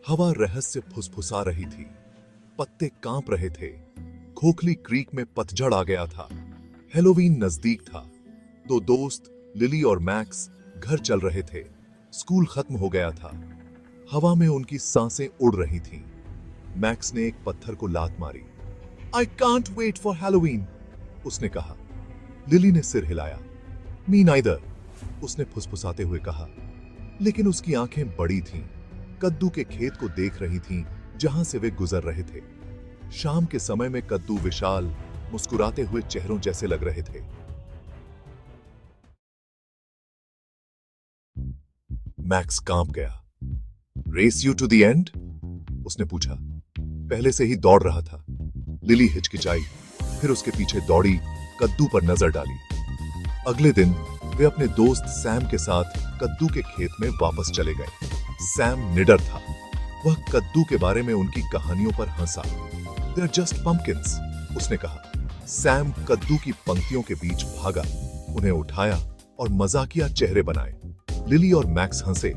हवा रहस्य फुसफुसा रही थी, पत्ते कांप रहे थे। खोखली क्रीक में पतझड़ आ गया था। हेलोवीन नजदीक था। दो दोस्त लिली और मैक्स घर चल रहे थे। स्कूल खत्म हो गया था। हवा में उनकी सांसें उड़ रही थीं। मैक्स ने एक पत्थर को लात मारी। I can't wait for Halloween, उसने कहा। लिली ने सिर हिलाया। मी नाइदर, उसने फुसफुसाते हुए कहा। लेकिन उसकी आंखें बड़ी थीं, कद्दू के खेत को देख रही थीं जहां से वे गुजर रहे थे। शाम के समय में कद्दू विशाल, मुस्कुराते हुए चेहरों जैसे लग रहे थे। मैक्स कांप गया। Race you to the end, उसने पूछा। पहले से ही दौड़ रहा था। लिली हिचकिचाई, फिर उसके पीछे दौड़ी, कद्दू पर नजर डाली। अगले दिन वे अपने दोस्त सैम के साथ कद्दू के खेत में वापस चले गए। सैम निडर था। वह कद्दू के बारे में उनकी कहानियों पर हंसा। दे आर जस्ट पंपकिंस, उसने कहा। सैम कद्दू की पंक्तियों के बीच भागा, उन्हें उठाया और मजाकिया चेहरे बनाए। लिली और मैक्स हंसे,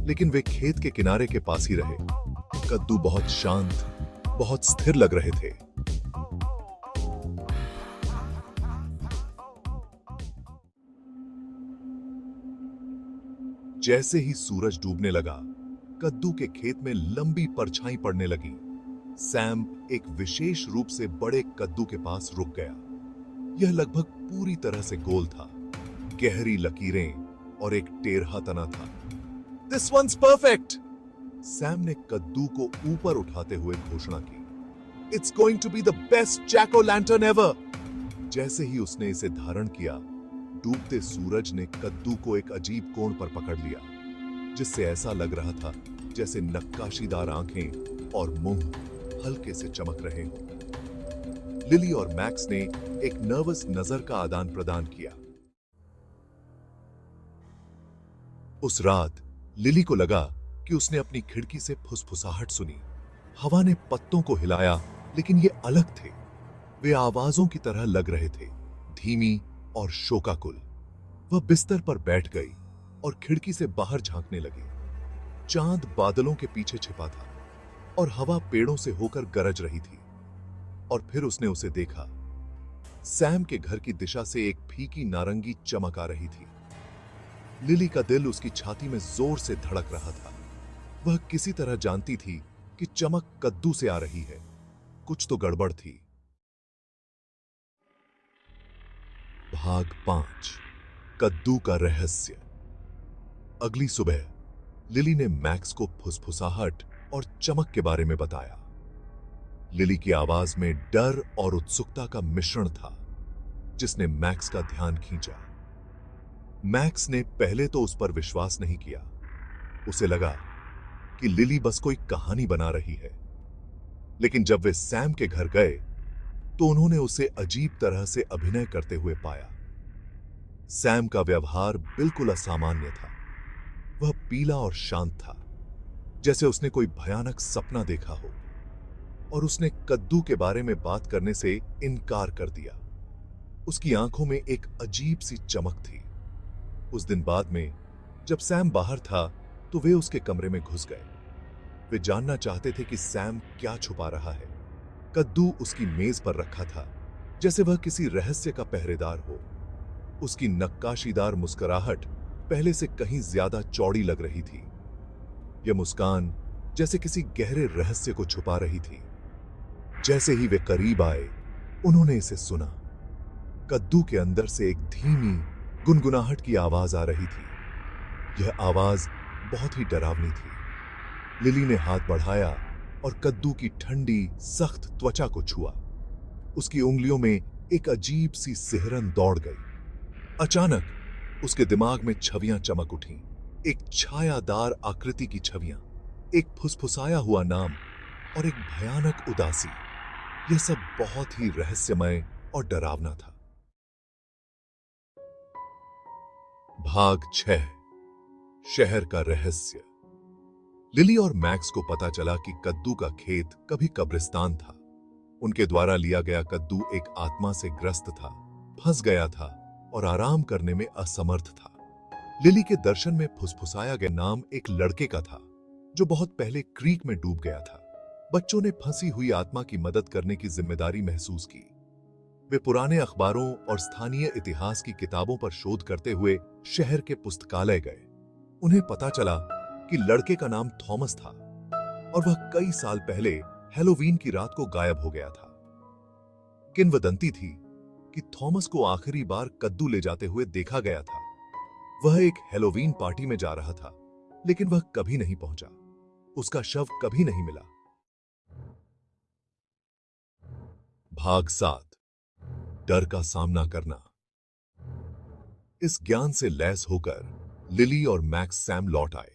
लेकिन वे खेत के किनारे के पास ही रहे। कद्दू बहुत शांत, बहुत स्थिर लग रहे थे। जैसे ही सूरज डूबने लगा, कद्दू के खेत में लंबी परछाई पड़ने लगी। सैम एक विशेष रूप से बड़े कद्दू के पास रुक गया। यह लगभग पूरी तरह से गोल था, गहरी लकीरें और एक टेढ़ा तना था। दिस वंस परफेक्ट, सैम ने कद्दू को ऊपर उठाते हुए घोषणा की। It's going to be the best jack o' lantern ever. जैसे ही उसने इसे धारण किया, डूबते सूरज ने कद्दू को एक अजीब कोण पर पकड़ लिया, जिससे ऐसा लग रहा था जैसे नक्काशीदार आंखें और मुंह हल्के से चमक रहे हों। लिली और मैक्स ने एक नर्वस नजर का आदान प्रदान किया। उस रात लिली को लगा कि उसने अपनी खिड़की से फुसफुसाहट सुनी। हवा ने पत्तों को हिलाया, लेकिन ये अलग थे। वे आवाजों की तरह लग रहे थे, धीमी और शोकाकुल। वह बिस्तर पर बैठ गई और खिड़की से बाहर झांकने लगी। चांद बादलों के पीछे छिपा था और हवा पेड़ों से होकर गरज रही थी। और फिर उसने उसे देखा। सैम के घर की दिशा से एक फीकी नारंगी चमक आ रही थी। लिली का दिल उसकी छाती में जोर से धड़क रहा था। वह किसी तरह जानती थी कि चमक कद्दू से आ रही है। कुछ तो गड़बड़ थी। भाग 5, कद्दू का रहस्य। अगली सुबह लिली ने मैक्स को फुसफुसाहट और चमक के बारे में बताया। लिली की आवाज में डर और उत्सुकता का मिश्रण था, जिसने मैक्स का ध्यान खींचा। मैक्स ने पहले तो उस पर विश्वास नहीं किया। उसे लगा कि लिली बस कोई कहानी बना रही है। लेकिन जब वे सैम के घर गए, तो उन्होंने उसे अजीब तरह से अभिनय करते हुए पाया। सैम का व्यवहार बिल्कुल असामान्य था। वह पीला और शांत था, जैसे उसने कोई भयानक सपना देखा हो, और उसने कद्दू के बारे में बात करने से इनकार कर दिया। उसकी आंखों में एक अजीब सी चमक थी। उस दिन बाद में जब सैम बाहर था, तो वे उसके कमरे में घुस गए। वे जानना चाहते थे कि सैम क्या छुपा रहा है। कद्दू उसकी मेज पर रखा था, जैसे वह किसी रहस्य का पहरेदार हो। उसकी नक्काशीदार मुस्कुराहट पहले से कहीं ज्यादा चौड़ी लग रही थी। यह मुस्कान जैसे किसी गहरे रहस्य को छुपा रही थी। जैसे ही वे करीब आए, उन्होंने इसे सुना। कद्दू के अंदर से एक धीमी गुनगुनाहट की आवाज आ रही थी। यह आवाज बहुत ही डरावनी थी। लिली ने हाथ बढ़ाया और कद्दू की ठंडी, सख्त त्वचा को छुआ। उसकी उंगलियों में एक अजीब सी सिहरन दौड़ गई। अचानक उसके दिमाग में छवियां चमक उठीं। एक छायादार आकृति की छवियां, एक फुसफुसाया हुआ नाम और एक भयानक उदासी। यह सब बहुत ही रहस्यमय और डरावना था। भाग 6, शहर का रहस्य। लिली और मैक्स को पता चला कि कद्दू का खेत कभी कब्रिस्तान था। उनके द्वारा लिया गया कद्दू एक आत्मा से ग्रस्त था, फंस गया था और आराम करने में असमर्थ था। लिली के दर्शन में फुसफुसाया गया नाम एक लड़के का था, जो बहुत पहले क्रीक में डूब गया था। बच्चों ने फंसी हुई आत्मा की मदद करने की जिम्मेदारी महसूस की। वे पुराने अखबारों और स्थानीय इतिहास की किताबों पर शोध करते हुए शहर के पुस्तकालय गए। उन्हें पता चला कि लड़के का नाम थॉमस था और वह कई साल पहले हैलोवीन की रात को गायब हो गया था। किंवदंती थी कि थॉमस को आखिरी बार कद्दू ले जाते हुए देखा गया था। वह एक हैलोवीन पार्टी में जा रहा था, लेकिन वह कभी नहीं पहुंचा। उसका शव कभी नहीं मिला। भाग 7, डर का सामना करना। इस ज्ञान से लैस होकर लिली और मैक्स सैम लौट आए।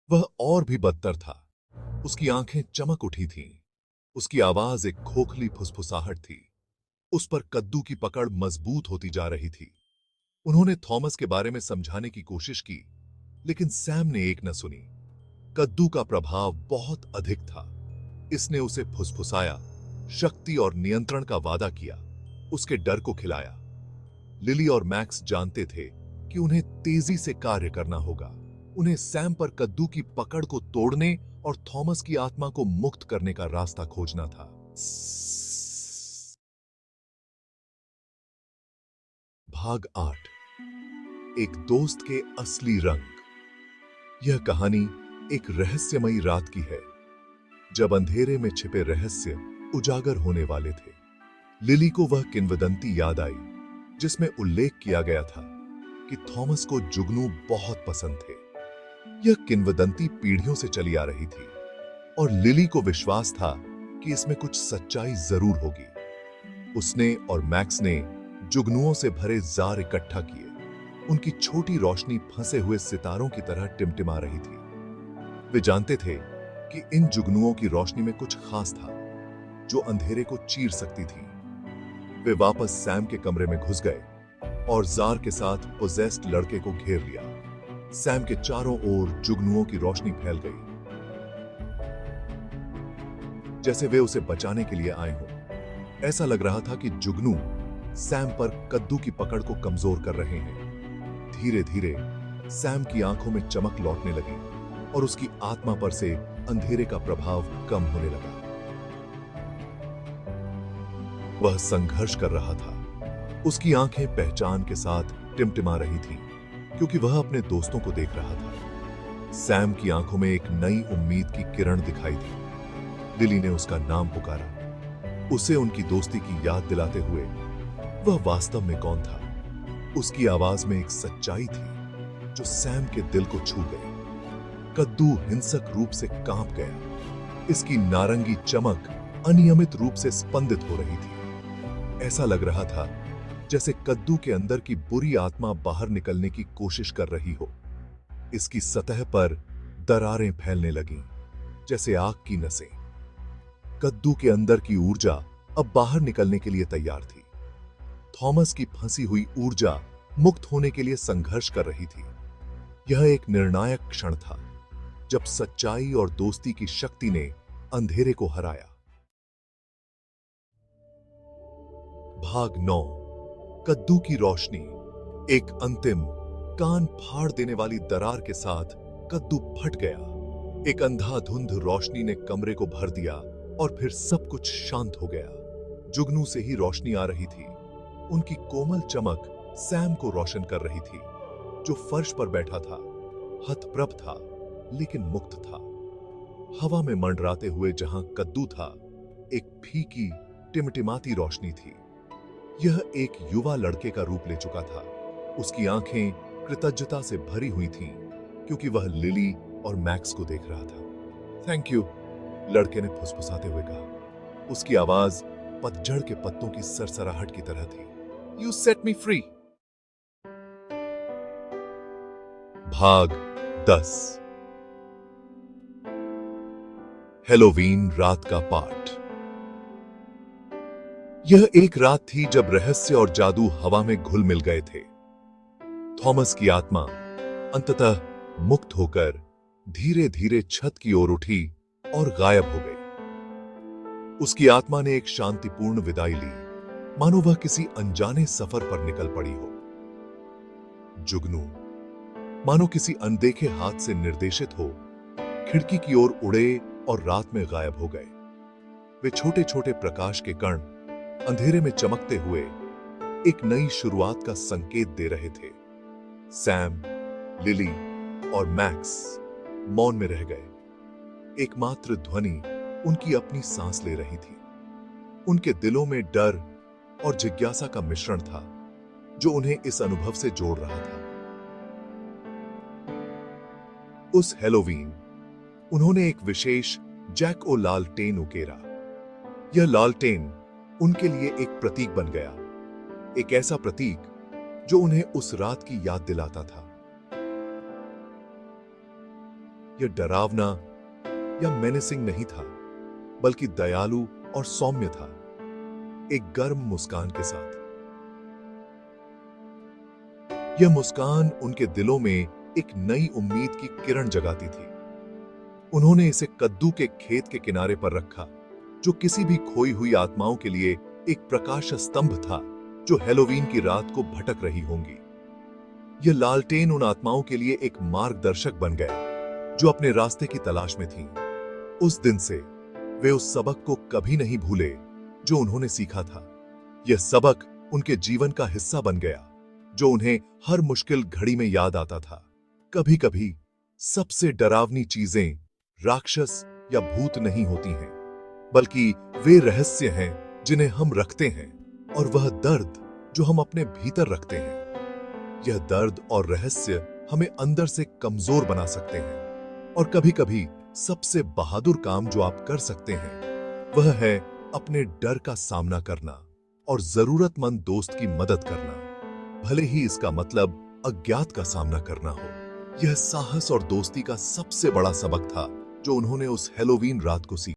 वह और भी बदतर था। उसकी आंखें चमक उठी थीं। उसकी आवाज एक खोखली फुसफुसाहट थी। उस पर कद्दू की पकड़ मजबूत होती जा रही थी। उन्होंने थॉमस के बारे में समझाने की कोशिश की, लेकिन सैम ने एक न सुनी। कद्दू का प्रभाव बहुत अधिक था। इसने उसे फुसफुसाया, शक्ति और नियंत्रण का वादा किया, उसके डर को खिलाया। लिली और मैक्स जानते थे कि उन्हें तेजी से कार्य करना होगा। उन्हें सैम पर कद्दू की पकड़ को तोड़ने और थॉमस की आत्मा को मुक्त करने का रास्ता खोजना था। भाग 8, एक दोस्त के असली रंग। यह कहानी एक रहस्यमयी रात की है, जब अंधेरे में छिपे रहस्य उजागर होने वाले थे। लिली को वह किंवदंती याद आई जिसमें उल्लेख किया गया था कि थॉमस को जुगनू बहुत पसंद थे। यह किंवदंती पीढ़ियों से चली आ रही थी और लिली को विश्वास था कि इसमें कुछ सच्चाई जरूर होगी। उसने और मैक्स ने जुगनुओं से भरे जार इकट्ठा किए। उनकी छोटी रोशनी फंसे हुए सितारों की तरह टिमटिमा रही थी। वे जानते थे कि इन जुगनुओं की रोशनी में कुछ खास था जो अंधेरे को चीर सकती थी। वे वापस सैम के कमरे में घुस गए और जार के साथ पोजेस्ड लड़के को घेर लिया। सैम के चारों ओर जुगनुओं की रोशनी फैल गई, जैसे वे उसे बचाने के लिए आए हों। ऐसा लग रहा था कि जुगनू सैम पर कद्दू की पकड़ को कमजोर कर रहे हैं। धीरे धीरे सैम की आंखों में चमक लौटने लगी और उसकी आत्मा पर से अंधेरे का प्रभाव कम होने लगा। वह संघर्ष कर रहा था। उसकी आंखें पहचान के साथ टिमटिमा रही थीं, क्योंकि वह अपने दोस्तों को देख रहा था। सैम की आंखों में एक नई उम्मीद की किरण दिखाई दी। लिली ने उसका नाम पुकारा, उसे उनकी दोस्ती की याद दिलाते हुए। वह वास्तव में कौन था? उसकी आवाज में एक सच्चाई थी जो सैम के दिल को छू गई। कद्दू हिंसक रूप से कांप गया। इसकी नारंगी चमक अनियमित रूप से स्पंदित हो रही थी। ऐसा लग रहा था जैसे कद्दू के अंदर की बुरी आत्मा बाहर निकलने की कोशिश कर रही हो। इसकी सतह पर दरारें फैलने लगीं, जैसे आग की नसें। कद्दू के अंदर की ऊर्जा अब बाहर निकलने के लिए तैयार थी। थॉमस की फंसी हुई ऊर्जा मुक्त होने के लिए संघर्ष कर रही थी। यह एक निर्णायक क्षण था जब सच्चाई और दोस्ती की शक्ति ने अंधेरे को हराया। भाग 9, कद्दू की रोशनी। एक अंतिम कान फाड़ देने वाली दरार के साथ कद्दू फट गया। एक अंधाधुंध रोशनी ने कमरे को भर दिया और फिर सब कुछ शांत हो गया। जुगनू से ही रोशनी आ रही थी। उनकी कोमल चमक सैम को रोशन कर रही थी, जो फर्श पर बैठा था, हतप्रभ था लेकिन मुक्त था। हवा में मंडराते हुए जहां कद्दू था, एक फीकी टिमटिमाती रोशनी थी। यह एक युवा लड़के का रूप ले चुका था। उसकी आंखें कृतज्ञता से भरी हुई थीं, क्योंकि वह लिली और मैक्स को देख रहा था। थैंक यू, लड़के ने फुसफुसाते हुए कहा। उसकी आवाज पतझड़ के पत्तों की सरसराहट की तरह थी। You set me free. भाग 10, हैलोवीन रात का पाठ। यह एक रात थी जब रहस्य और जादू हवा में घुल मिल गए थे। थॉमस की आत्मा अंततः मुक्त होकर धीरे धीरे छत की ओर उठी और गायब हो गई। उसकी आत्मा ने एक शांतिपूर्ण विदाई ली, मानो वह किसी अनजाने सफर पर निकल पड़ी हो। जुगनू मानो किसी अनदेखे हाथ से निर्देशित हो, खिड़की की ओर उड़े और रात में गायब हो गए। वे छोटे छोटे प्रकाश के कण अंधेरे में चमकते हुए एक नई शुरुआत का संकेत दे रहे थे। सैम, लिली और मैक्स मौन में रह गए। एकमात्र ध्वनि उनकी अपनी सांस ले रही थी। उनके दिलों में डर और जिज्ञासा का मिश्रण था जो उन्हें इस अनुभव से जोड़ रहा था। उस हैलोवीन उन्होंने एक विशेष जैक ओ लालटेन उकेरा। यह लालटेन उनके लिए एक प्रतीक बन गया, एक ऐसा प्रतीक जो उन्हें उस रात की याद दिलाता था। यह डरावना या मेनेसिंग नहीं था, बल्कि दयालु और सौम्य था, एक गर्म मुस्कान के साथ। यह मुस्कान उनके दिलों में एक नई उम्मीद की किरण जगाती थी। उन्होंने इसे कद्दू के खेत के किनारे पर रखा, जो किसी भी खोई हुई आत्माओं के लिए एक प्रकाश स्तंभ था जो हैलोवीन की रात को भटक रही होंगी। यह लालटेन उन आत्माओं के लिए एक मार्गदर्शक बन गया जो अपने रास्ते की तलाश में थीं। उस दिन से वे उस सबक को कभी नहीं भूले जो उन्होंने सीखा था। यह सबक उनके जीवन का हिस्सा बन गया, जो उन्हें हर मुश्किल घड़ी में याद आता था। कभी कभी सबसे डरावनी चीजें राक्षस या भूत नहीं होती हैं, बल्कि वे रहस्य हैं जिन्हें हम रखते हैं, और वह दर्द जो हम अपने भीतर रखते हैं। यह दर्द और रहस्य हमें अंदर से कमजोर बना सकते हैं, और कभी कभी सबसे बहादुर काम जो आप कर सकते हैं वह है अपने डर का सामना करना और जरूरतमंद दोस्त की मदद करना, भले ही इसका मतलब अज्ञात का सामना करना हो। यह साहस और दोस्ती का सबसे बड़ा सबक था जो उन्होंने उस हैलोवीन रात को सीखा।